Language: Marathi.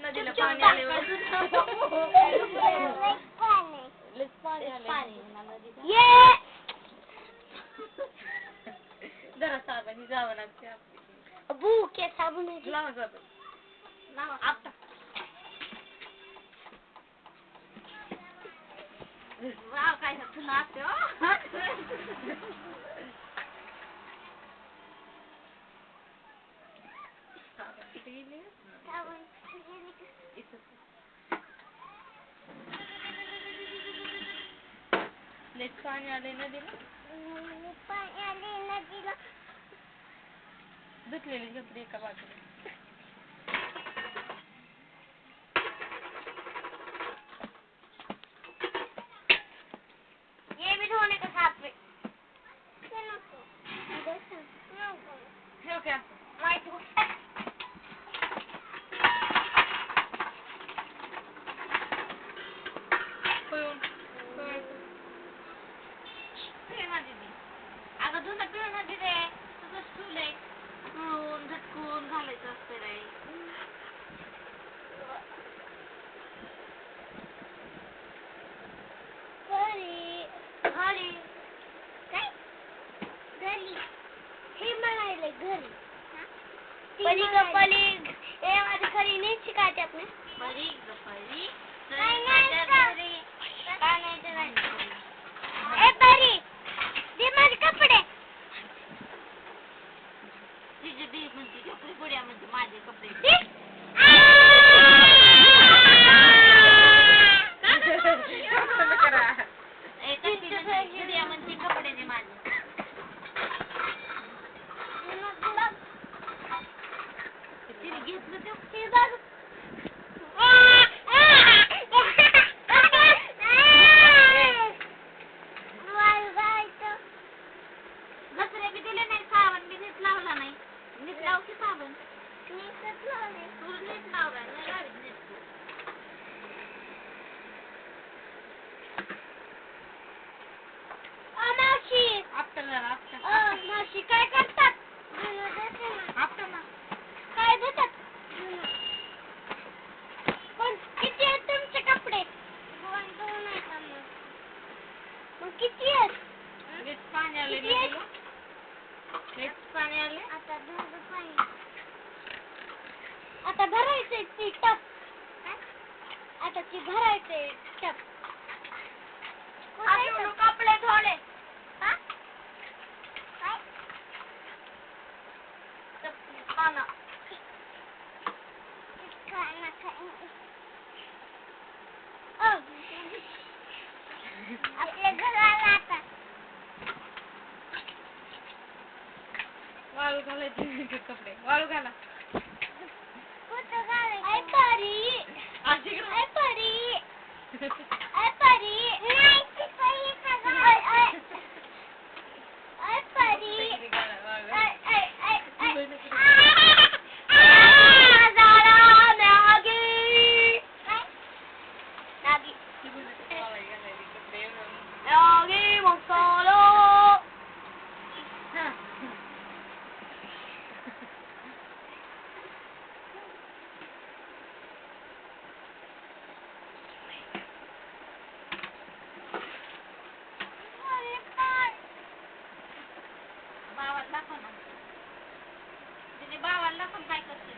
नदीला पाणी आले जरा साबण जावं लागते बुके साबण लावा साबण लावा आता वाव काय तुला असते हो पाणी आले नदीला धुतलेले कपडे एका बाजूला ये भी धोने का साथ में क्या अगं धुणं पिळून दिले तुझं स्टूल आहे पिळून झटकून घालायचं असतं रे घरी काय घरी हे म्हणायले घरी परी ग परी ए माझी खरी नाही शिकायचे आपले परी ग परी नाही ए परी दे माझे कपडे तिचे दे म्हणते कपडे पुड्या म्हणते माझे कपडे पुड्या म्हणते कपडे दे माझे तिने घेतलं ते घसरे बी दिले नाही साबण बी नीट लावला नाही नीट लाव की साबण नीटच लावले तू नीट लावला नाही लावीत नीट मावशी मावशी काय करतात काय देतात पण किती आहेत तुमचे कपडे दोन आहेत मग किती आहेत पाणी आले पाणी आले आता भरायचे ती टप आता ती भरायचे टप कपडे धोले खाना आपल्या घराला आता वाळू घालायचे कपडे वाळू घाला कुठं घालायचं आई परी आई परी आई परी नाही परी आई परी बावाला पण काय करते